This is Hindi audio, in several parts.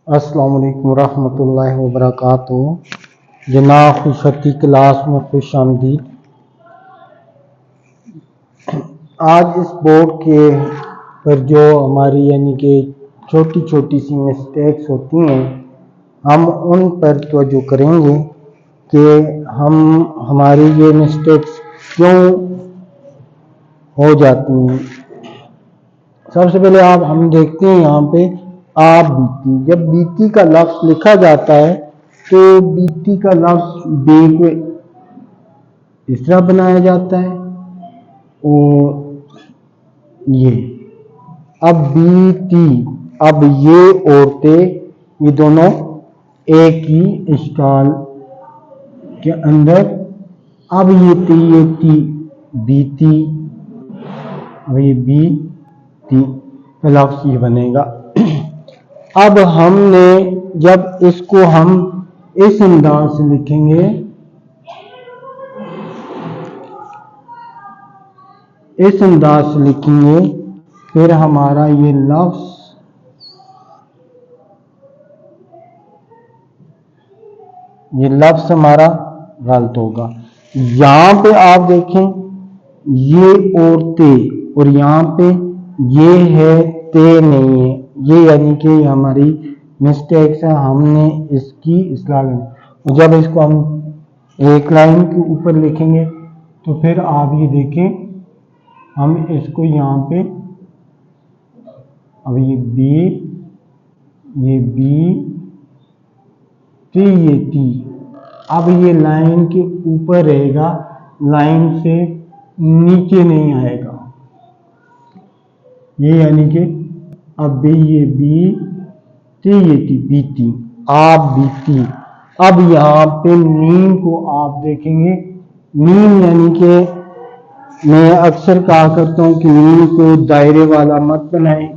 अस्सलाम वालेकुम रहमतुल्लाहि व बरकातुहू। जनाब खुशती क्लास में खुश आमदीद। आज इस बोर्ड के पर जो हमारी यानी कि छोटी छोटी सी मिस्टेक्स होती हैं, हम उन पर तवज्जो करेंगे कि हमारी ये मिस्टेक्स क्यों हो जाती हैं। सबसे पहले हम देखते हैं यहाँ पे आप बीती। जब बीती का लफ्ज लिखा जाता है तो बीती का लफ्ज बे को इस तरह बनाया जाता है और ये अब बीती। अब ये औरतें ये दोनों एक ही स्टॉल के अंदर। अब ये ती बीती, ये बीती का लफ्ज ये बनेगा। अब हमने जब इसको हम इस अंदाज से लिखेंगे, इस अंदाज से लिखेंगे, फिर हमारा ये लफ्ज हमारा गलत होगा। यहां पे आप देखें ये औरतें और यहां पे ये है ते नहीं है, ये यानी कि हमारी मिस्टेक्स है, हमने इसकी इस्लाह करनी। जब इसको हम एक लाइन के ऊपर लिखेंगे तो फिर आप ये देखें हम इसको यहाँ पे अब ये बी टी ये टी, अब ये लाइन के ऊपर रहेगा, लाइन से नीचे नहीं आएगा। ये यानी कि अब ये बी टी ये टी बीती, आप बीती। अब यहाँ पे मीम को आप देखेंगे, मीम यानी कि मैं अक्सर कहा करता हूँ कि मीम को दायरे वाला मत बनाएं,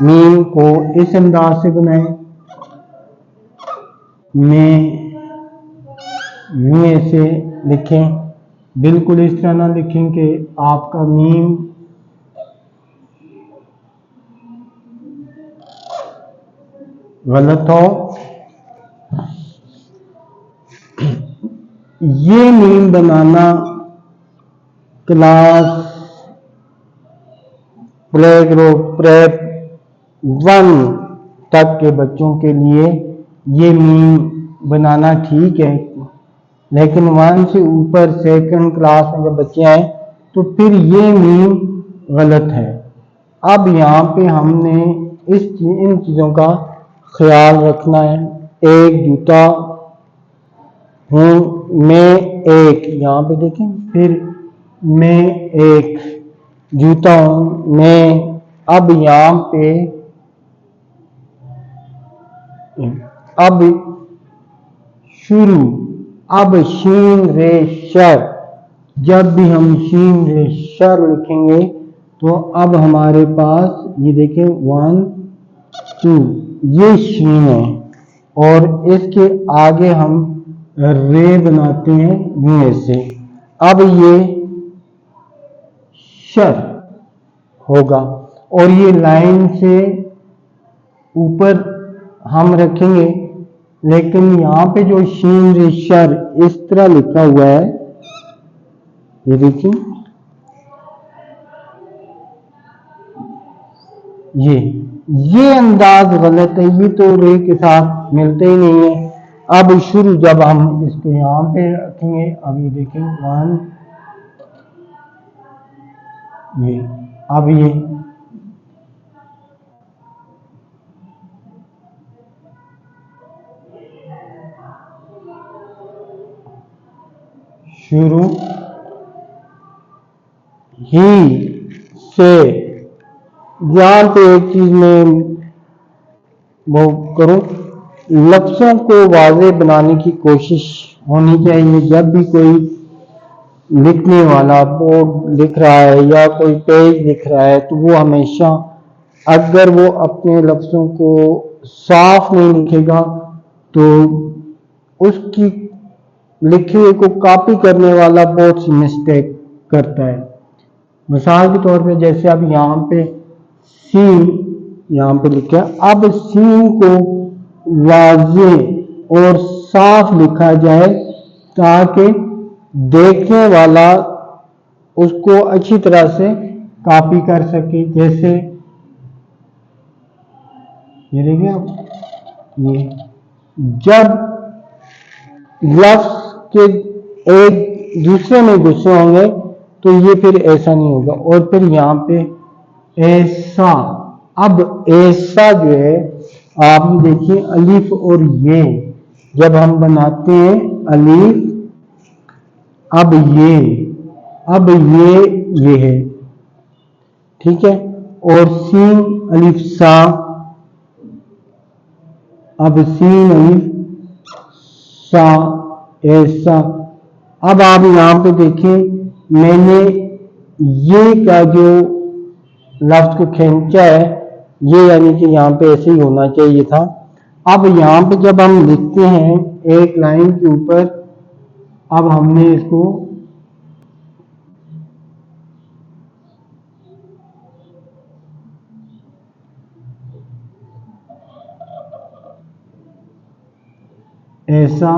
मीम को इस अंदाज से बनाएं। में यूं ऐसे लिखें, बिल्कुल इस तरह ना लिखें कि आपका मीम गलत हो। ये मीम बनाना क्लास प्ले ग्रुप प्रेप 1 तक के बच्चों के लिए ये मीम बनाना ठीक है, लेकिन 1 से ऊपर सेकंड क्लास में जब बच्चे आए तो फिर ये मीम गलत है। अब यहाँ पे हमने इन चीज़ों का ख्याल रखना है। एक जूता हूँ, मैं एक, यहाँ पे देखें, फिर मैं एक जूता हूँ, मैं। अब यहाँ पे अब शुरू, अब शीन रे शर, जब भी हम शीन रे शर लिखेंगे तो अब हमारे पास ये देखें 1 2 ये शीन है और इसके आगे हम रे बनाते हैं यूं ऐसे। अब ये शर होगा और ये लाइन से ऊपर हम रखेंगे, लेकिन यहाँ पे जो शीन रे शर इस तरह लिखा हुआ है, ये देखिए, ये अंदाज गलत है, ये तो रे के साथ मिलते ही नहीं है। अब शुरू जब हम इसको यहाँ पे रखेंगे, अब ये देखें 1 ये, अब ये शुरू ही से। यहाँ पे एक चीज में वो करूं, लफ्जों को वाज़ेह बनाने की कोशिश होनी चाहिए। जब भी कोई लिखने वाला बोर्ड लिख रहा है या कोई पेज लिख रहा है तो वो हमेशा, अगर वो अपने लफ्जों को साफ नहीं लिखेगा तो उसकी लिखे हुए को कॉपी करने वाला बहुत सी मिस्टेक करता है। मिसाल के तौर पे जैसे अब यहाँ पे सी यहाँ पे लिखा है। अब सीन को वाज़े और साफ लिखा जाए ताकि देखने वाला उसको अच्छी तरह से कॉपी कर सके। जैसे ये देखिए आप, ये जब लफ्ज के एक दूसरे में घुसे होंगे तो ये फिर ऐसा नहीं होगा। और फिर यहाँ पे ऐसा, अब ऐसा जो है आप ये देखिए अलिफ और ये जब हम बनाते हैं अलिफ, अब ये है, ठीक है। और सीन अलिफ सा, अब सीन अलिफ सा ऐसा। अब आप यहाँ पे देखें मैंने ये का जो लफ्ज को खींचा है, ये यानी कि यहाँ पे ऐसे ही होना चाहिए था। अब यहाँ पे जब हम लिखते हैं एक लाइन के ऊपर, अब हमने इसको ऐसा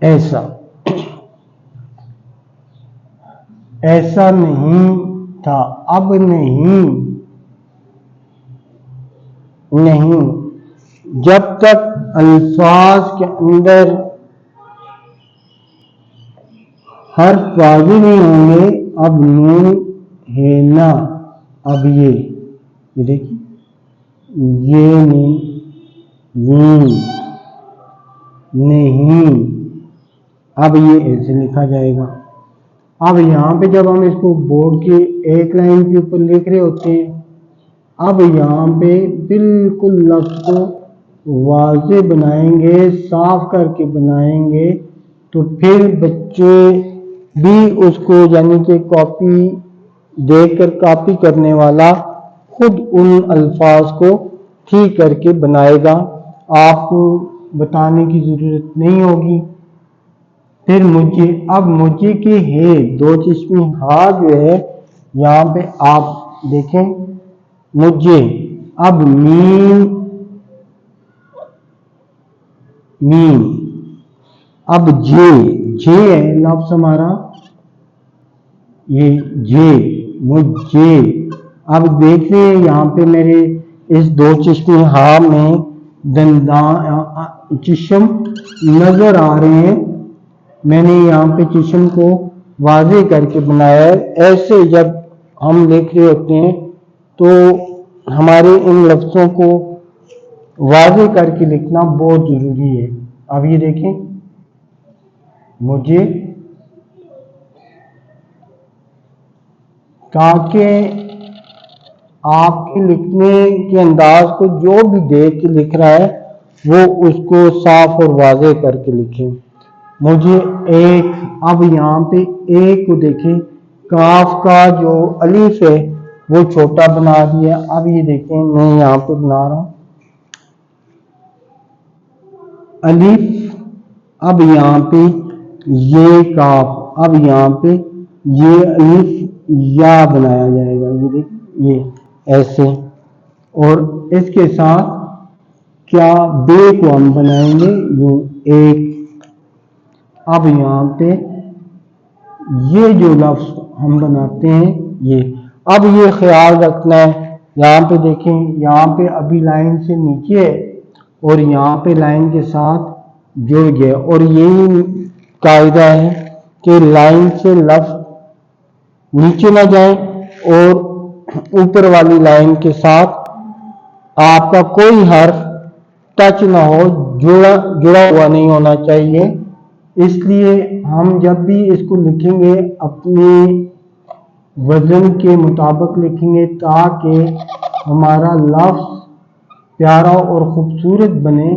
ऐसा ऐसा नहीं था, अब नहीं जब तक अल्फाज के अंदर हर्फ वाज़े नहीं होंगे। अब नून है ना, अब ये देखिए ये नहीं, अब ये ऐसे लिखा जाएगा। अब यहाँ पे जब हम इसको बोर्ड के एक लाइन के ऊपर लिख रहे होते हैं, अब यहाँ पे बिल्कुल लफ्ज को वाज़े बनाएंगे, साफ करके बनाएंगे, तो फिर बच्चे भी उसको यानी कि कॉपी देखकर कॉपी करने वाला खुद उन अल्फाज को ठीक करके बनाएगा, आपको बताने की ज़रूरत नहीं होगी। फिर मुझे, अब मुझे के है दो चश्मी हा जो है यहाँ पे आप देखें मुझे, अब मीम अब जे है लफ्ज हमारा, ये जे मुझे। अब देख रहे हैं यहाँ पे मेरे इस दो चश्मे हा में दंदान चिशम नजर आ रहे हैं। मैंने यहाँ पे चिशम को वाज़े करके बनाया है। ऐसे जब हम लिख रहे होते हैं तो हमारे इन लफ्ज़ों को वाज़े करके लिखना बहुत ज़रूरी है। अब ये देखें मुझे, ताकि आपके लिखने के अंदाज को जो भी देख के लिख रहा है वो उसको साफ और वाज़े करके लिखें। मुझे एक, अब यहाँ पे एक को देखें, काफ का जो अलिफ है वो छोटा बना दिया। अब ये देखें मैं यहाँ पे बना रहा हूँ अलिफ, अब यहाँ पे ये काफ, अब यहाँ पे ये अलिफ या बनाया जाएगा। ये देखिए ये ऐसे, और इसके साथ क्या बे को हम बनाएंगे वो एक। अब यहाँ पे ये जो लफ्ज हम बनाते हैं ये, अब ये ख्याल रखना है, यहाँ पे देखें यहाँ पे अभी लाइन से नीचे है और यहाँ पे लाइन के साथ जुड़ गया। और यही कायदा है कि लाइन से लफ्ज नीचे ना जाए और ऊपर वाली लाइन के साथ आपका कोई हर्फ टच ना हो, जुड़ा हुआ नहीं होना चाहिए। इसलिए हम जब भी इसको लिखेंगे अपने वजन के मुताबिक लिखेंगे ताकि हमारा लफ्ज प्यारा और खूबसूरत बने।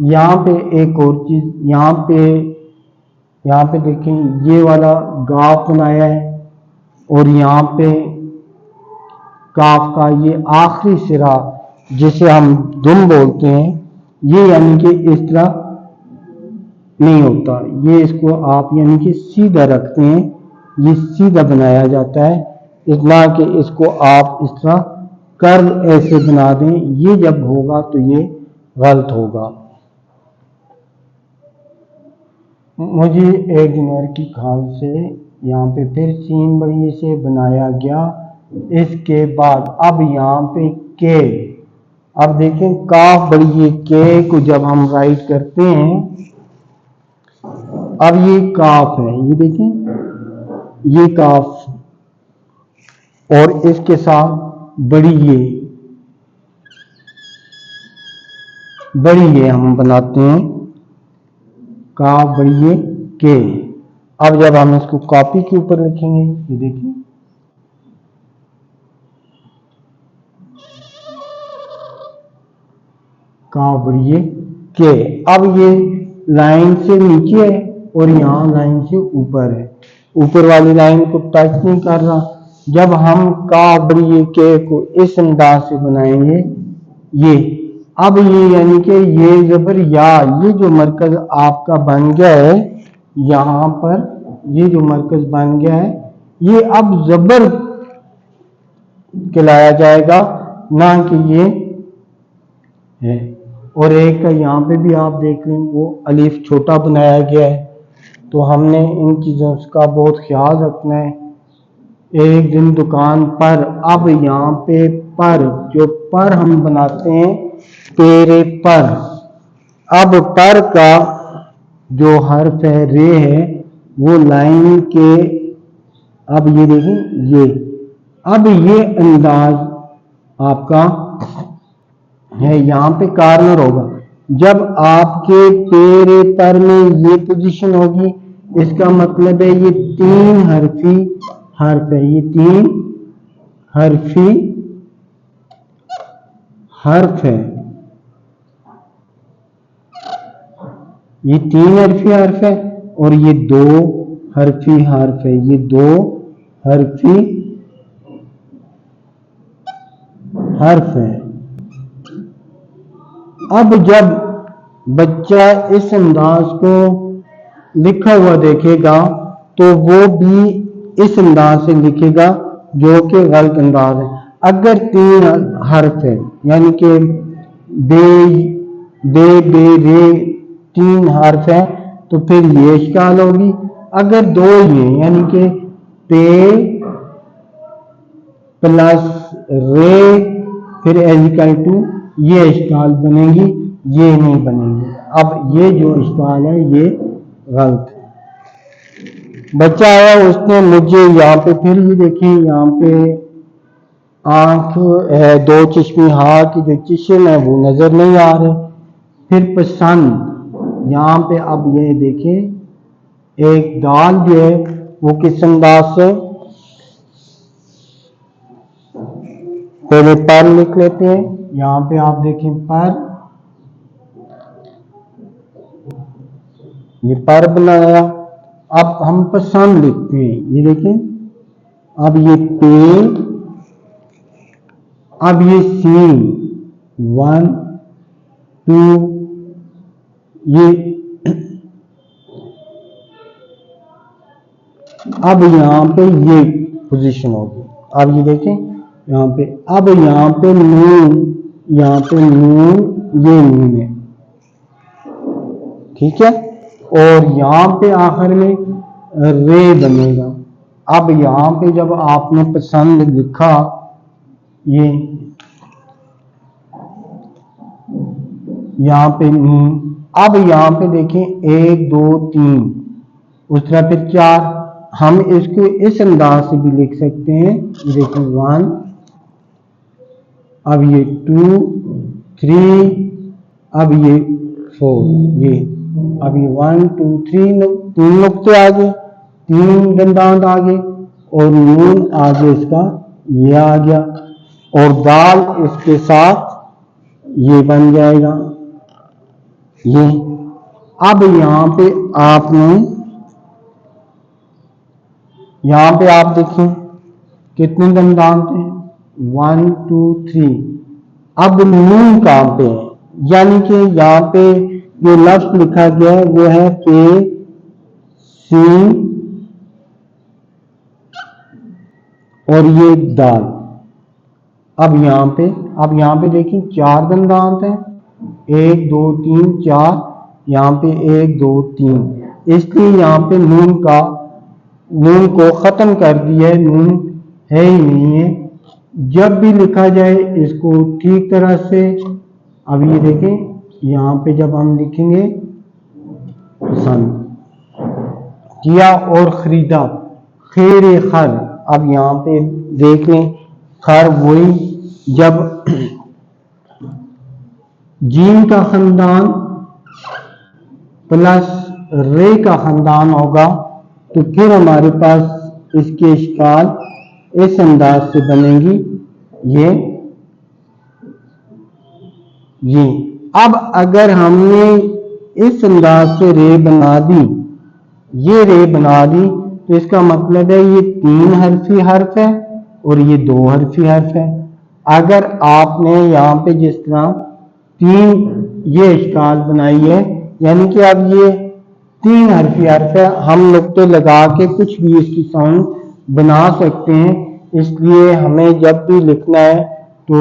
यहाँ पे एक और चीज़, यहाँ पे देखें ये वाला गाफ बनाया है और यहाँ पे काफ का ये आखिरी सिरा जिसे हम दुम बोलते हैं, ये यानी कि इस तरह नहीं होता। ये इसको आप यानी कि सीधा रखते हैं, ये सीधा बनाया जाता है, इतना कि इसको आप इस तरह कर्व ऐसे बना दें, ये जब होगा तो ये गलत होगा। मुझे एक दिनार की खाल से यहाँ पे फिर सीन बड़ी से बनाया गया। इसके बाद अब यहाँ पे के, अब देखें काफ बड़ी के को जब हम राइट करते हैं, अब ये काफ है, ये देखें ये काफ, और इसके साथ बड़ी ये हम बनाते हैं काफ बड़ी के। अब जब हम इसको कॉपी के ऊपर लिखेंगे, ये देखिए काफ बड़ी के। अब ये लाइन से नीचे है और यहाँ लाइन से ऊपर है, ऊपर वाली लाइन को टच नहीं कर रहा। जब हम काफ बड़ी के को इस अंदाज से बनाएंगे, ये अब ये यानी कि ये जबर या, ये जो मरकज आपका बन गया है यहाँ पर, ये जो मरकज बन गया है, ये अब जबर कहलाया जाएगा, ना कि ये है। और एक का यहाँ पे भी आप देख लें, वो अलीफ छोटा बनाया गया है। तो हमने इन चीज़ों का बहुत ख्याल रखना है। एक दिन दुकान पर, अब यहाँ पे पर, जो पर हम बनाते हैं तेरे पर, अब पर का जो हर्फ है रे है, वो लाइन के, अब ये देखें ये, अब ये अंदाज आपका है, यहाँ पे कार्नर होगा। जब आपके तेरे पर में ये पोजीशन होगी, इसका मतलब है ये 3 हरफी हर्फ है, ये 3 हरफी हर्फ है, ये 3 हरफी हर्फ है, और ये 2 हरफी हर्फ है, ये 2 हरफी हर्फ है। अब जब बच्चा इस अंदाज को लिखा हुआ देखेगा, तो वो भी इस अंदाज से लिखेगा जो कि गलत अंदाज है। अगर 3 हर्फ है, यानी कि बे बे रे 3 हर्फ है, तो फिर ये इश्काल होगी। अगर 2 ये, यानी कि पे प्लस रे फिर एजिकल टू, ये इश्काल बनेगी, ये नहीं बनेगी। अब ये जो इश्काल है ये गलत है। बच्चा आया, उसने मुझे यहाँ पे, फिर ये देखिए यहाँ पे आंख है, 2 चश्मी, हाथ की जो चिश्म है वो नजर नहीं आ रहे। फिर पसंद, यहाँ पे अब ये देखें एक दाल जो है वो किस अंदाज से, पहले पर लिख लेते हैं। यहाँ पे आप देखें पर, ये पर बनाया। अब हम पसंद लिखते हैं, ये देखें अब ये पे, अब ये सीन 1 2, ये अब यहाँ पे ये पोजीशन होगी। अब ये देखें यहाँ पे, अब यहाँ पे नून, यहाँ पे नून, ये नून है, ठीक है, और यहाँ पे आखिर में रे बनेगा। अब यहाँ पे जब आपने पसंद लिखा, ये यहाँ पे नून, अब यहाँ पे देखें 1 2 3, उस तरह फिर 4, हम इसको इस अंदाज से भी लिख सकते हैं। ये देखें 1, अब ये 2 3, अब ये 4, ये अब ये 1 2 3, 3 नुक्ते आगे, 3 दंदांत आगे, और नून आगे इसका ये आ गया, और दाल इसके साथ ये बन जाएगा ये। अब यहाँ पे आपने, यहाँ पे आप देखें कितने दंदांत हैं, 1 2 3। अब नून कहाँ पे है, यानी कि यहाँ पे जो लफ्ज लिखा गया है वो है पे सीन और ये दाल। अब यहाँ पे देखिए 4 दंदांत हैं, 1 2 3 4, यहाँ पे 1 2 3, इसलिए यहाँ पे नून को खत्म कर दिया है, नून है ही नहीं है। जब भी लिखा जाए इसको ठीक तरह से, अब ये देखें यहाँ पे जब हम लिखेंगे पसंद किया और खरीदा, खैर खर, अब यहाँ पे देख लें खर वही, जब जीन का खानदान प्लस रे का खानदान होगा तो फिर हमारे पास इसके इश्काल इस अंदाज से बनेंगी। ये अब अगर हमने इस अंदाज से रे बना दी, ये रे बना दी, तो इसका मतलब है ये 3 हर्फी हर्फ है और ये 2 हर्फी हर्फ है। अगर आपने यहाँ पे जिस तरह 3 ये इश्काल बनाई है, यानी कि अब ये 3 हर्फी हर्फ है, हम नुक्ते लगा के कुछ भी इसकी साउंड बना सकते हैं। इसलिए हमें जब भी लिखना है तो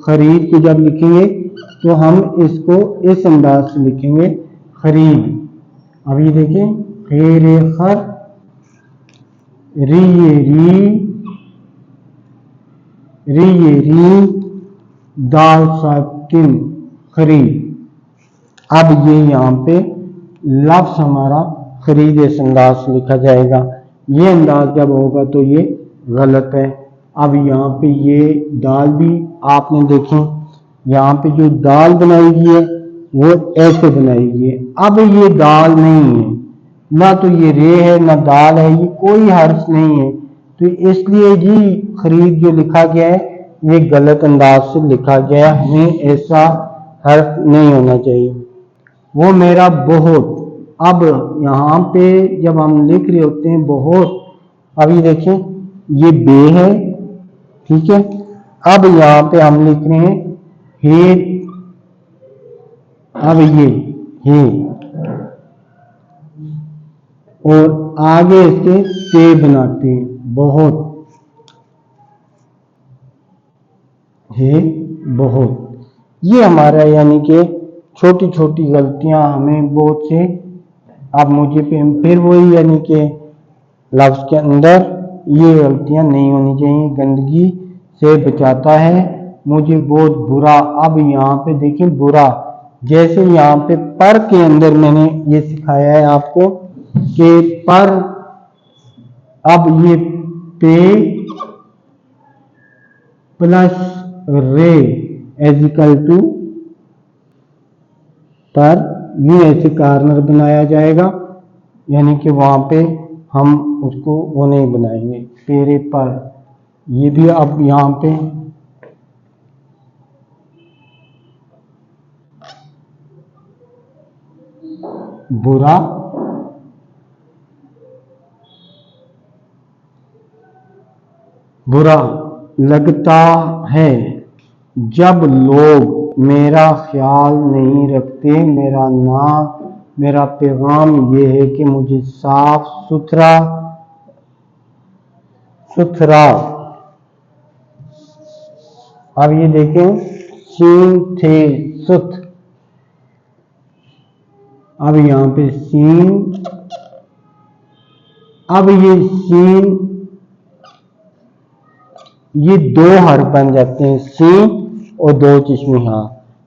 खरीद को जब लिखेंगे तो हम इसको इस अंदाज से लिखेंगे, खरीद। अब ये देखें खैर खर, री दाल साकिन, खरीद। अब ये यहाँ पे लफ्ज हमारा खरीद इस अंदाज से लिखा जाएगा। ये अंदाज जब होगा तो ये गलत है। अब यहाँ पे ये दाल भी आपने देखें, यहाँ पे जो दाल बनाई गई है वो ऐसे बनाई गई है। अब ये दाल नहीं है, ना तो ये रे है ना दाल है, ये कोई हर्फ नहीं है, तो इसलिए जी खरीद जो लिखा गया है ये गलत अंदाज से लिखा गया है, हमें ऐसा हर्फ नहीं होना चाहिए। वो मेरा बहुत, अब यहाँ पे जब हम लिख रहे होते हैं बहुत, अभी देखें ये बे है, ठीक है। अब यहाँ पे हम लिख रहे हैं हे, अब ये हे और आगे इसके ते बनाते हैं, बहुत है बहुत। ये हमारा यानी कि छोटी छोटी गलतियां हमें बहुत से, अब मुझे फिर वही यानी कि लफ्ज के अंदर ये गलतियां नहीं होनी चाहिए, गंदगी से बचाता है मुझे बहुत बुरा। अब यहाँ पे देखें बुरा, जैसे यहाँ पे पर के अंदर मैंने ये सिखाया है आपको कि पर, अब ये पे प्लस रे एज इक्वल टू पर, यूं ऐसे कार्नर बनाया जाएगा, यानी कि वहां पे हम उसको वो नहीं बनाएंगे तेरे पर। ये भी अब यहाँ पे बुरा, बुरा लगता है जब लोग मेरा ख्याल नहीं रखते। मेरा पैगाम ये है कि मुझे साफ सुथरा। अब ये देखें सीन थे सुथ, अब यहाँ पे सीन, अब ये सीन, ये 2 हर्फ बन जाते हैं, सीन और 2 चिश्मी हाँ।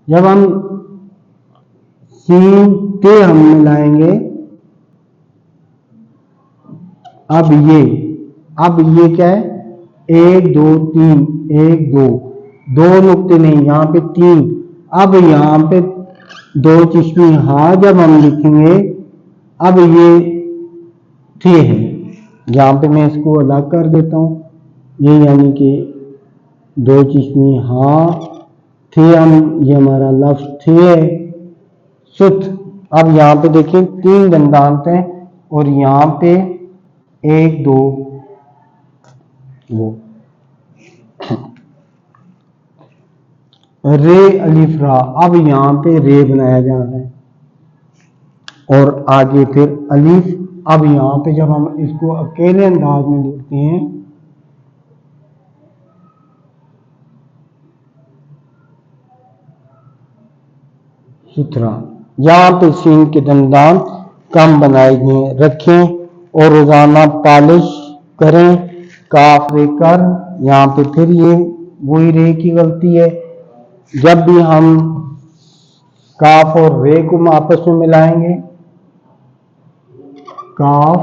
जब हम सीन ते हम मिलाएंगे, अब ये क्या है, 1 2 3, 1 2, 2 नुक्ते नहीं, यहाँ पे 3। अब यहाँ पे 2 चिश्मी हाँ जब हम लिखेंगे, अब ये थे है, यहाँ पे मैं इसको अलग कर देता हूँ, ये यानी कि 2 चिश्मी हाँ थे, हम ये हमारा लफ्ज थे है सुथ। अब यहाँ पे देखिए 3 दंदांत हैं और यहाँ पे 1 2 वो रे अलिफ रा, अब यहाँ पे रे बनाया जा रहा है, और आगे फिर अलिफ। अब यहाँ पे जब हम इसको अकेले अंदाज में लिखते हैं, सुथरा, यहाँ पे सीन के दंदान कम बनाए गए रखें और रोजाना पॉलिश करें। काफ रे कर, यहाँ पे फिर ये वही रे की गलती है। जब भी हम काफ और रे को आपस में मिलाएंगे, काफ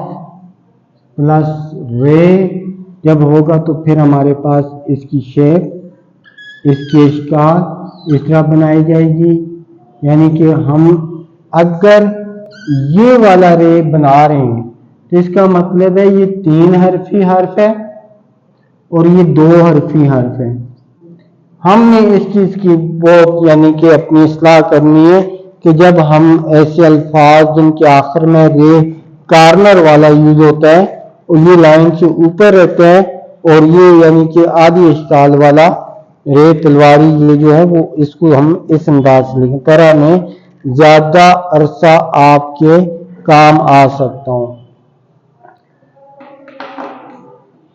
प्लस रे जब होगा तो फिर हमारे पास इसकी शेप, इसकी इश्काल इस तरह बनाई जाएगी। यानी कि हम अगर ये वाला रे बना रहे हैं तो इसका मतलब है ये 3 हरफी हर्फ है और ये 2 हरफी हर्फ है। हमने इस चीज की बहुत यानी कि अपनी इस्लाह करनी है कि जब हम ऐसे अल्फाज जिनके आखिर में रे कार्नर वाला यूज होता है और ये लाइन से ऊपर रहता है और ये यानी कि आधी इश्काल वाला रे तलवारी, ये जो है वो इसको हम इस अंदाज से लिखें तरह में ज्यादा अरसा आपके काम आ सकता हूं।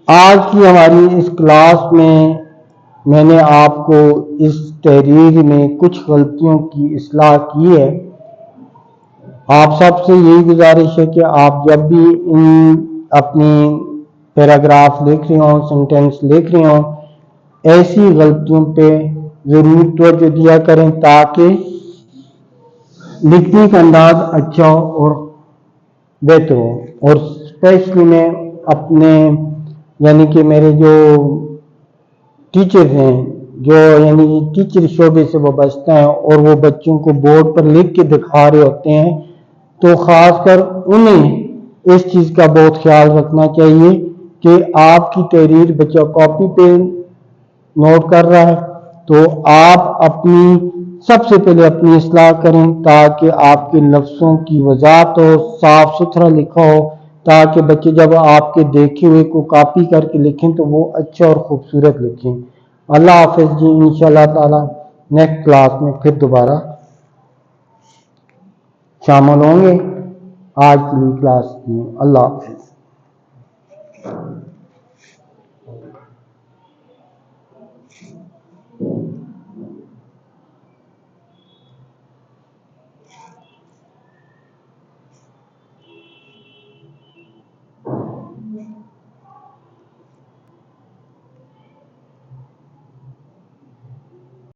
आज की हमारी इस क्लास में मैंने आपको इस तहरीर में कुछ गलतियों की इस्लाह की है। आप सबसे यही गुजारिश है कि आप जब भी इन अपनी पैराग्राफ लिख रहे हो, सेंटेंस लिख रहे हो, ऐसी गलतियों पे जरूर तवज्जो दिया करें ताकि लिखने का अंदाज अच्छा हो और बेहतर हो। और स्पेशली मैं अपने यानी कि मेरे जो टीचर्स हैं, जो यानी टीचर शोबे से वो बचते हैं और वो बच्चों को बोर्ड पर लिख के दिखा रहे होते हैं, तो खासकर उन्हें इस चीज़ का बहुत ख्याल रखना चाहिए कि आपकी तहरीर बच्चा कॉपी पे नोट कर रहा है तो आप अपनी सबसे पहले अपनी इस्लाह करें ताकि आपके लफ्ज़ों की वजाहत हो, साफ सुथरा लिखा हो, ताकि बच्चे जब आपके देखे हुए को कॉपी करके लिखें तो वो अच्छा और ख़ूबसूरत लिखें। अल्लाह हाफ़िज़ जी। इंशाअल्लाह ताला नेक्स्ट क्लास में फिर दोबारा शामिल होंगे। आज की क्लास में अल्लाह हाफ़िज़।